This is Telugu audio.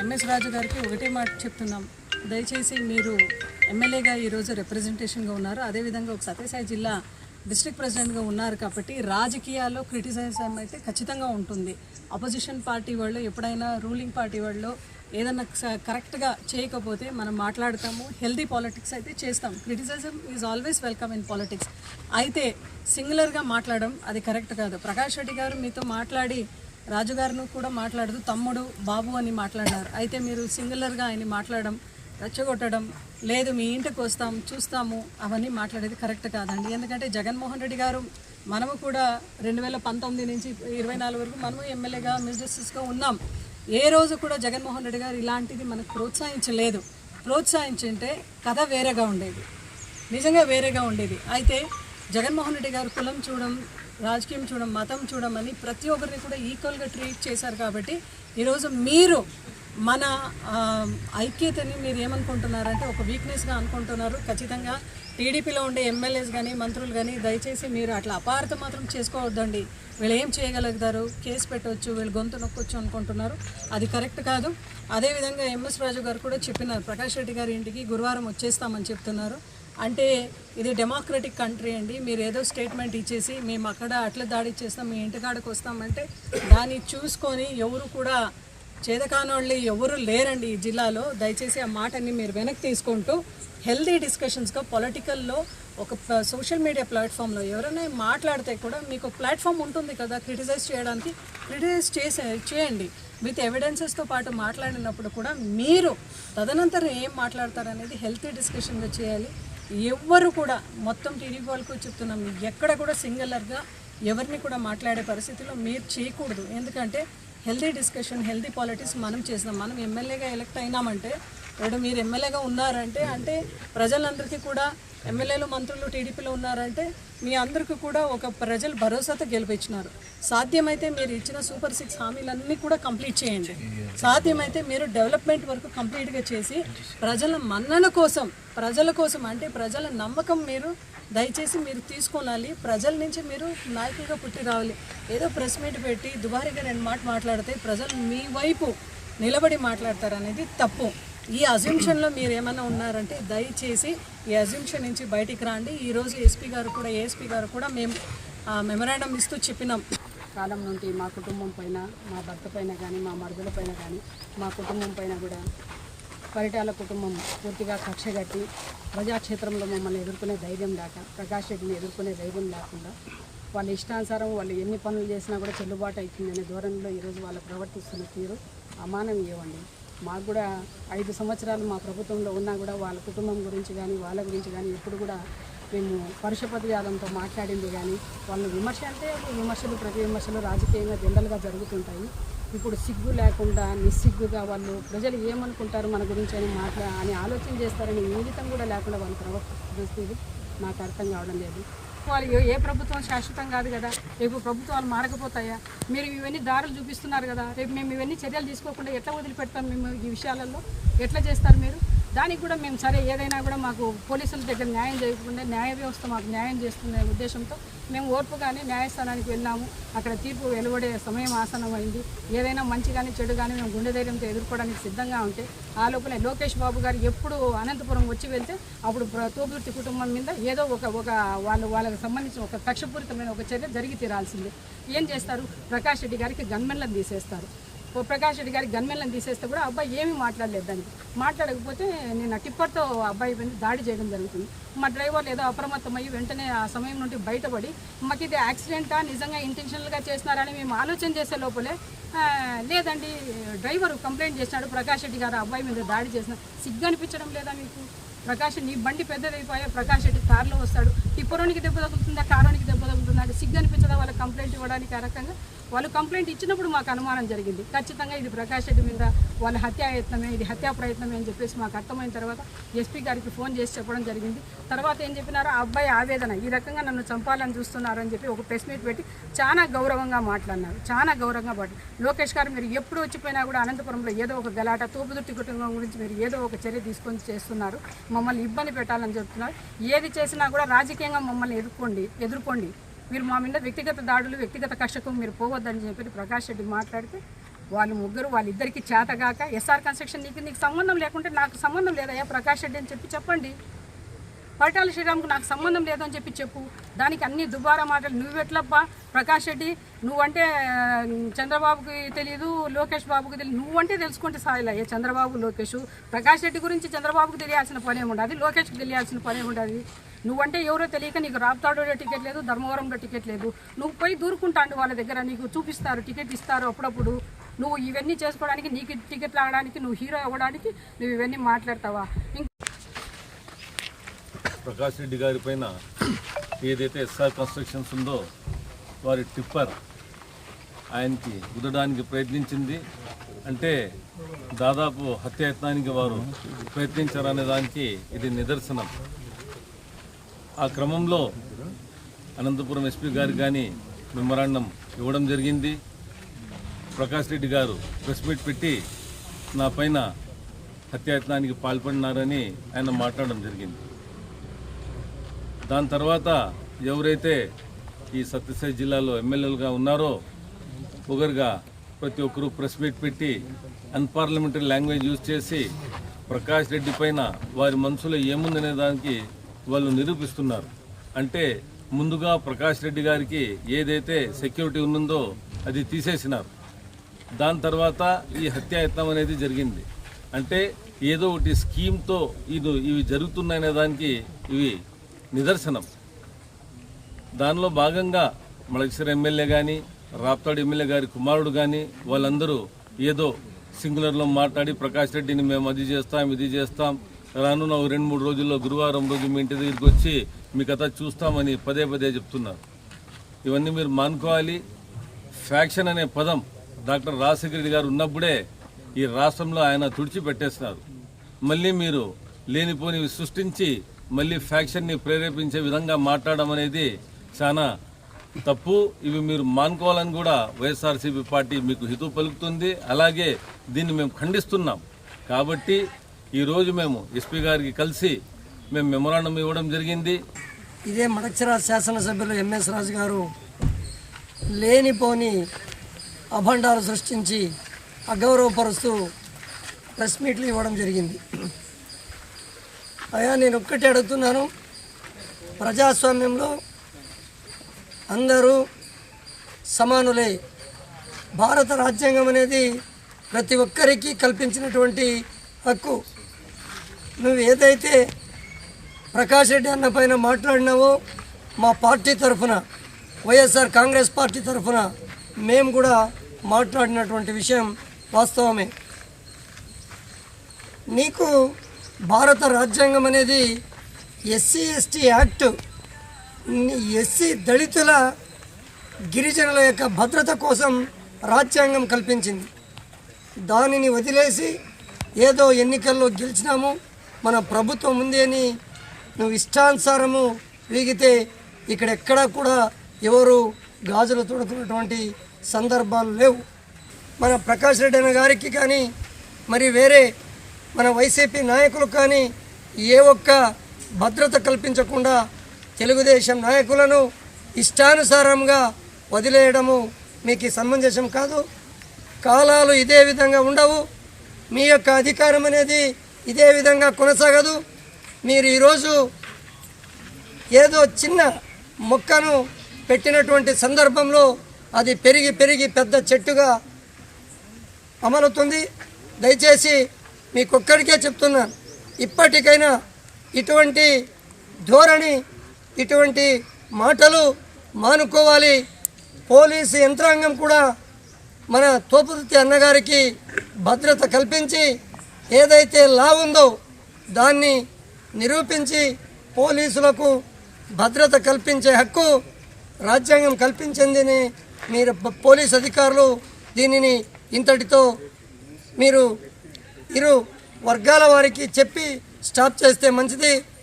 ఎంఎస్ రాజు గారికి ఒకటే మాట చెప్తున్నాం, దయచేసి మీరు ఎమ్మెల్యేగా ఈరోజు రిప్రజెంటేషన్గా ఉన్నారు, అదేవిధంగా ఒక సత్యసాయి జిల్లా డిస్ట్రిక్ట్ ప్రెసిడెంట్గా ఉన్నారు కాబట్టి రాజకీయాల్లో క్రిటిసైజం అయితే ఖచ్చితంగా ఉంటుంది. అపోజిషన్ పార్టీ వాళ్ళు ఎప్పుడైనా రూలింగ్ పార్టీ వాళ్ళు ఏదన్నా కరెక్ట్గా చేయకపోతే మనం మాట్లాడతాము, హెల్దీ పాలిటిక్స్ అయితే చేస్తాం. Criticism is always welcome in politics. అయితే సింగులర్గా మాట్లాడడం అది కరెక్ట్ కాదు. ప్రకాష్ రెడ్డి గారు మీతో మాట్లాడి రాజుగారిని కూడా మాట్లాడుతూ తమ్ముడు బాబు అని మాట్లాడారు. అయితే మీరు సింగులర్గా ఆయన్ని మాట్లాడడం, రెచ్చగొట్టడం, లేదు మీ ఇంటికి వస్తాం చూస్తాము అవన్నీ మాట్లాడేది కరెక్ట్ కాదండి. ఎందుకంటే జగన్మోహన్ రెడ్డి గారు మనము కూడా 2019 నుంచి 24 వరకు మనము ఎమ్మెల్యేగా మినిస్టర్స్గా ఉన్నాం. ఏ రోజు కూడా జగన్మోహన్ రెడ్డి గారు ఇలాంటిది మనకు ప్రోత్సహించలేదు. ప్రోత్సహించుంటే కథ వేరేగా ఉండేది, నిజంగా వేరేగా ఉండేది. అయితే జగన్మోహన్ రెడ్డి గారు కులం చూడడం, రాజకీయం చూడడం, మతం చూడమని ప్రతి ఒక్కరిని కూడా ఈక్వల్గా ట్రీట్ చేశారు. కాబట్టి ఈరోజు మీరు మన ఐక్యతని మీరు ఏమనుకుంటున్నారంటే ఒక వీక్నెస్గా అనుకుంటున్నారు. ఖచ్చితంగా టీడీపీలో ఉండే ఎమ్మెల్యేస్ కానీ మంత్రులు కానీ దయచేసి మీరు అట్లా అపార్థం మాత్రం చేసుకోవద్దండి. వీళ్ళు ఏం చేయగలుగుతారు, కేసు పెట్టవచ్చు, వీళ్ళు గొంతు నొక్కొచ్చు అనుకుంటున్నారు, అది కరెక్ట్ కాదు. అదేవిధంగా ఎంఎస్ రాజు గారు కూడా చెప్పినారు, ప్రకాష్ రెడ్డి గారి ఇంటికి గురువారం వచ్చేస్తామని చెప్తున్నారు. అంటే ఇది డెమోక్రటిక్ కంట్రీ అండి, మీరు ఏదో స్టేట్మెంట్ ఇచ్చేసి మేము అక్కడ అట్లా దాడి చేస్తాం, మీ ఇంటికాడకు వస్తామంటే దాన్ని చూసుకొని ఎవరు కూడా చేదకానోళ్ళు ఎవరు లేరండి ఈ జిల్లాలో. దయచేసి ఆ మాటని మీరు వెనక్కి తీసుకుంటూ హెల్దీ డిస్కషన్స్గా పొలిటికల్లో ఒక సోషల్ మీడియా ప్లాట్ఫామ్లో ఎవరైనా మాట్లాడితే కూడా మీకు ప్లాట్ఫామ్ ఉంటుంది కదా క్రిటిసైజ్ చేయడానికి, క్రిటిసైజ్ చేయండి విత్ ఎవిడెన్సెస్తో పాటు. మాట్లాడినప్పుడు కూడా మీరు తదనంతరం ఏం మాట్లాడతారనేది హెల్తీ డిస్కషన్గా చేయాలి. ఎవ్వరు కూడా మొత్తం టీడీపీ వాళ్ళకు చెప్తున్నాం, ఎక్కడ కూడా సింగులర్గా ఎవరిని కూడా మాట్లాడే పరిస్థితిలో మీరు చేయకూడదు. ఎందుకంటే హెల్దీ డిస్కషన్, హెల్దీ పాలిటిక్స్ మనం చేస్తాం. మనం ఎమ్మెల్యేగా ఎలక్ట్ అయినామంటే, ఇప్పుడు మీరు ఎమ్మెల్యేగా ఉన్నారంటే అంటే ప్రజలందరికీ కూడా ఎమ్మెల్యేలు మంత్రులు టీడీపీలో ఉన్నారంటే మీ అందరికీ కూడా ఒక ప్రజలు భరోసాతో గెలిపించినారు. సాధ్యమైతే మీరు ఇచ్చిన సూపర్ 6 హామీలన్నీ కూడా కంప్లీట్ చేయండి. సాధ్యమైతే మీరు డెవలప్మెంట్ వరకు కంప్లీట్గా చేసి ప్రజల మన్నన కోసం, ప్రజల కోసం అంటే ప్రజల నమ్మకం మీరు దయచేసి మీరు తీసుకోవాలి. ప్రజల నుంచి మీరు నాయకులుగా పుట్టి రావాలి. ఏదో ప్రెస్ మీట్ పెట్టి దుబారీగా 2 మాట్లాడితే ప్రజలు మీ వైపు నిలబడి మాట్లాడతారనేది తప్పు. ఈ అజంప్షన్లో మీరు ఏమైనా ఉన్నారంటే దయచేసి ఈ అజంప్షన్ నుంచి బయటికి రండి. ఈరోజు ఏఎస్పీ గారు కూడా మేము మెమరాండం ఇస్తూ చెప్పినాం. కాలం నుండి మా కుటుంబం పైన, మా భర్త పైన కానీ, మా మరుదుల పైన కానీ, మా కుటుంబం పైన కూడా పరిటాల కుటుంబం పూర్తిగా కక్షగట్టి ప్రజాక్షేత్రంలో మమ్మల్ని ఎదుర్కొనే ధైర్యం లేక, ప్రకాష్ రెడ్డిని ఎదుర్కొనే ధైర్యం లేకుండా వాళ్ళ ఇష్టానుసారం వాళ్ళు ఎన్ని పనులు చేసినా కూడా చెల్లుబాటు అవుతుందనే ధోరణిలో ఈరోజు వాళ్ళు ప్రవర్తిస్తున్న తీరు అమానవీయమండి. మాకు కూడా 5 సంవత్సరాలు మా ప్రభుత్వంలో ఉన్నా కూడా వాళ్ళ కుటుంబం గురించి కానీ వాళ్ళ గురించి కానీ ఎప్పుడు కూడా మేము పరుషపదజాలంతో మాట్లాడింది కానీ, వాళ్ళని విమర్శ అంటే విమర్శలు, ప్రతి విమర్శలు రాజకీయంగా జనరల్గా జరుగుతుంటాయి. ఇప్పుడు సిగ్గు లేకుండా నిస్సిగ్గుగా వాళ్ళు ప్రజలు ఏమనుకుంటారు మన గురించి అని ఆలోచన చేస్తారని ఇంగితం కూడా లేకుండా వాళ్ళు ప్రవర్తిస్తుంది నాకు అర్థం కావడం లేదు. వాళ్ళు ఏ ప్రభుత్వం శాశ్వతం కాదు కదా, రేపు ప్రభుత్వాలు మారకపోతాయా? మీరు ఇవన్నీ దారులు చూపిస్తున్నారు కదా, రేపు మేము ఇవన్నీ చర్యలు తీసుకోకుండా ఎట్లా వదిలిపెడతాం? మేము ఈ విషయాలలో ఎట్లా చేస్తారు మీరు? దానికి కూడా మేము సరే ఏదైనా కూడా మాకు పోలీసుల దగ్గర న్యాయం చేయకుండా న్యాయ వ్యవస్థ మాకు న్యాయం చేస్తున్న ఉద్దేశంతో మేము ఓర్పుగానే న్యాయస్థానానికి వెళ్ళాము. అక్కడ తీర్పు వెలువడే సమయం ఆసనం అయింది. ఏదైనా మంచి కానీ చెడు కానీ మేము గుండె ధైర్యంతో ఎదుర్కోవడానికి సిద్ధంగా ఉంటే ఆ లోపలే లోకేష్ బాబు గారు ఎప్పుడు అనంతపురం వచ్చి వెళ్తే అప్పుడు తోబుర్తి కుటుంబం మీద ఏదో ఒక వాళ్ళకి సంబంధించిన ఒక కక్షపూరితమైన ఒక చర్య జరిగి తీరాల్సిందే. ఏం చేస్తారు? ప్రకాష్ రెడ్డి గారికి గన్మెన్లను తీసేస్తారు. ప్రకాష్ రెడ్డి గారికి గన్మెన్లను తీసేస్తే కూడా అబ్బాయి ఏమీ మాట్లాడలేదు. దానికి మాట్లాడకపోతే నేను టిప్పర్తో అబ్బాయి మీద దాడి చేయడం జరుగుతుంది. మా డ్రైవర్లు ఏదో అప్రమత్తమయ్యి వెంటనే ఆ సమయం నుండి బయటపడి మాకు ఇది యాక్సిడెంటా నిజంగా ఇంటెన్షనల్గా చేస్తున్నారని మేము ఆలోచన చేసే లోపలే లేదండి డ్రైవర్ కంప్లైంట్ చేసినాడు, ప్రకాష్ రెడ్డి గారు అబ్బాయి మీద దాడి చేసిన. సిగ్గు అనిపించడం లేదా మీకు? ప్రకాష్ నీ బండి పెద్దదైపోయా, ప్రకాష్ రెడ్డి కారులో వస్తాడు, టిప్పరోనికి దెబ్బ తగులుతుందా, కారోనికి దెబ్బ తగులుతుందా అంటే సిగ్గు అనిపించదా వాళ్ళకి కంప్లైంట్ ఇవ్వడానికి? ఆ రకంగా వాళ్ళు కంప్లైంట్ ఇచ్చినప్పుడు మాకు అనుమానం జరిగింది. ఖచ్చితంగా ఇది ప్రకాష్ రెడ్డి మీద వాళ్ళ హత్యాయత్నమే, ఇది హత్యా ప్రయత్నమే అని చెప్పేసి మాకు అర్థమైన తర్వాత ఎస్పీ గారికి ఫోన్ చేసి చెప్పడం జరిగింది. తర్వాత ఏం చెప్పినారో ఆ అబ్బాయి ఆవేదన, ఈ రకంగా నన్ను చంపాలని చూస్తున్నారు అని చెప్పి ఒక ప్రెస్ మీట్ పెట్టి చాలా గౌరవంగా మాట్లాడినారు, చాలా గౌరవంగా లోకేష్ గారు మీరు ఎప్పుడు వచ్చిపోయినా కూడా అనంతపురంలో ఏదో ఒక గలాట, తోపుదుర్తి కుటుంబం గురించి మీరు ఏదో ఒక చర్య తీసుకొని చేస్తున్నారు, మమ్మల్ని ఇబ్బంది పెట్టాలని చెప్తున్నారు. ఏది చేసినా కూడా రాజకీయంగా మమ్మల్ని ఎదుర్కోండి, మీరు మా మీద వ్యక్తిగత దాడులు, వ్యక్తిగత కక్షకు మీరు పోవద్దని చెప్పి ప్రకాష్ రెడ్డి మాట్లాడితే వాళ్ళిద్దరికి చేతగాక ఎస్ఆర్ కన్స్ట్రక్షన్ నీకు సంబంధం లేకుంటే నాకు సంబంధం లేదయ్యా ప్రకాష్ రెడ్డి అని చెప్పండి. పరిటాల శ్రీరామ్కు నాకు సంబంధం లేదని చెప్పు. దానికి అన్ని దుబారా మాటలు. నువ్వెట్లబ్బా ప్రకాష్ రెడ్డి, నువ్వంటే చంద్రబాబుకి తెలియదు, లోకేష్ బాబుకి తెలియదు. నువ్వంటే తెలుసుకుంటే సాయిలయ్యా. చంద్రబాబు, లోకేష్, ప్రకాష్ రెడ్డి గురించి చంద్రబాబుకి తెలియాల్సిన పని ఏముండదు, లోకేష్కి తెలియాల్సిన పని ఏముండదు. నువ్వంటే ఎవరో తెలియక నీకు రాప్తాడులో టికెట్ లేదు, ధర్మవరంలో టికెట్ లేదు. నువ్వు పోయి దూరుకుంటాండు వాళ్ళ దగ్గర, నీకు చూపిస్తారు, టికెట్ ఇస్తారు అప్పుడప్పుడు. నువ్వు ఇవన్నీ చేసుకోవడానికి, నీకు టికెట్లు ఆడడానికి, నువ్వు హీరో అవ్వడానికి నువ్వు ఇవన్నీ మాట్లాడతావా? ప్రకాష్ రెడ్డి గారి పైన ఏదైతే ఎస్ఆర్ కన్స్ట్రక్షన్స్ ఉందో వారి టిప్పర్ ఆయనకి గుద్దడానికి ప్రయత్నించింది. అంటే దాదాపు హత్యాయత్నానికి వారు ప్రయత్నించారనే దానికి ఇది నిదర్శనం. ఆ క్రమంలో అనంతపురం ఎస్పీ గారు కానీ మెమరాండం ఇవ్వడం జరిగింది. ప్రకాష్ రెడ్డి గారు ప్రెస్ మీట్ పెట్టి నా పైన హత్యాయత్నానికి పాల్పడినారని ఆయన మాట్లాడడం జరిగింది. దాని తర్వాత ఎవరైతే ఈ సత్యసాయి జిల్లాలో ఎమ్మెల్యేలుగా ఉన్నారో ఒకరుగా ప్రతి ఒక్కరూ ప్రెస్ మీట్ పెట్టి అన్పార్లమెంటరీ లాంగ్వేజ్ యూజ్ చేసి ప్రకాష్ రెడ్డి పైన వారి మనసులో ఏముందనే దానికి వాళ్ళు నిరూపిస్తున్నారు. అంటే ముందుగా ప్రకాష్ రెడ్డి గారికి ఏదైతే సెక్యూరిటీ ఉన్నదో అది తీసేసినారు. దాని తర్వాత ఈ హత్యాయత్నం అనేది జరిగింది. అంటే ఏదో ఒకటి స్కీమ్తో ఇవి జరుగుతున్నాయనే దానికి ఇవి నిదర్శనం. దానిలో భాగంగా మడకశిర ఎమ్మెల్యే కానీ రాప్తాడు ఎమ్మెల్యే గారి కుమారుడు కానీ వాళ్ళందరూ ఏదో సింగులర్లో మాట్లాడి ప్రకాష్ రెడ్డిని మేము అది చేస్తాం ఇది చేస్తాం, రానున్న 2-3 రోజుల్లో గురువారం రోజు మీ ఇంటి దగ్గరికి వచ్చి మీ కథ చూస్తామని పదే పదే చెప్తున్నారు. ఇవన్నీ మీరు మానుకోవాలి. ఫ్యాక్షన్ అనే పదం డాక్టర్ రాజశేఖర రెడ్డి గారు ఉన్నప్పుడే ఈ రాష్ట్రంలో ఆయన తుడిచిపెట్టేస్తున్నారు. మళ్ళీ మీరు లేనిపోనివి సృష్టించి మళ్ళీ ఫ్యాక్షన్ని ప్రేరేపించే విధంగా మాట్లాడడం అనేది చాలా తప్పు. ఇవి మీరు మానుకోవాలని కూడా వైఎస్ఆర్సీపీ పార్టీ మీకు హితవు పలుకుతుంది. అలాగే దీన్ని మేము ఖండిస్తున్నాం. కాబట్టి ఈరోజు మేము ఎస్పీ గారికి కలిసి మేము మెమరాండం ఇవ్వడం జరిగింది. ఇదే మడకశిర శాసనసభ్యులు ఎంఎస్ రాజు గారు లేనిపోని అభండాలు సృష్టించి అగౌరవపరుస్తూ ప్రెస్ మీట్లు ఇవ్వడం జరిగింది. అయ్యా, నేను ఒక్కటి అడుగుతున్నాను. ప్రజాస్వామ్యంలో అందరూ సమానులే. భారత రాజ్యాంగం అనేది ప్రతి ఒక్కరికి కల్పించినటువంటి హక్కు. నువ్వు ఏదైతే ప్రకాష్ రెడ్డి అన్న పైన మాట్లాడినావో మా పార్టీ తరఫున, వైఎస్ఆర్ కాంగ్రెస్ పార్టీ తరఫున మేము కూడా మాట్లాడినటువంటి విషయం వాస్తవమే. నీకు భారత రాజ్యాంగం అనేది ఎస్సీ ఎస్టీ యాక్ట్ ఎస్సీ దళితుల గిరిజనుల యొక్క భద్రత కోసం రాజ్యాంగం కల్పించింది. దానిని వదిలేసి ఏదో ఎన్నికల్లో గెలిచినాము, మన ప్రభుత్వం ఉంది అని నువ్వు ఇష్టానుసారము వీగితే ఇక్కడెక్కడా కూడా ఎవరు గాజులు తొడుతున్నటువంటి సందర్భాలు లేవు. మన ప్రకాష్ రెడ్డి అన్న గారికి కానీ మరి వేరే మన వైసీపీ నాయకులకు కానీ ఏ ఒక్క భద్రత కల్పించకుండా తెలుగుదేశం నాయకులను ఇష్టానుసారంగా వదిలేయడము మీకు సమంజసం కాదు. కాలాలు ఇదే విధంగా ఉండవు. మీ యొక్క అధికారం అనేది ఇదే విధంగా కొనసాగదు. మీరు ఈరోజు ఏదో చిన్న మొక్కను పెట్టినటువంటి సందర్భంలో అది పెరిగి పెరిగి పెద్ద చెట్టుగా అమలుతుంది. దయచేసి మీకొక్కడికే చెప్తున్నాను, ఇప్పటికైనా ఇటువంటి ధోరణి, ఇటువంటి మాటలు మానుకోవాలి. పోలీసు యంత్రాంగం కూడా మన తోపుదుర్తి అన్నగారికి భద్రత కల్పించి ఏదైతే లా ఉందో దాన్ని నిరూపించి పోలీసులకు భద్రత కల్పించే హక్కు రాజ్యాంగం కల్పించిందని మీరు పోలీస్ అధికారులు దీనిని ఇంతటితో మీరు ఇరు వర్గాల వారికి చెప్పి స్టాప్ చేస్తే మంచిది.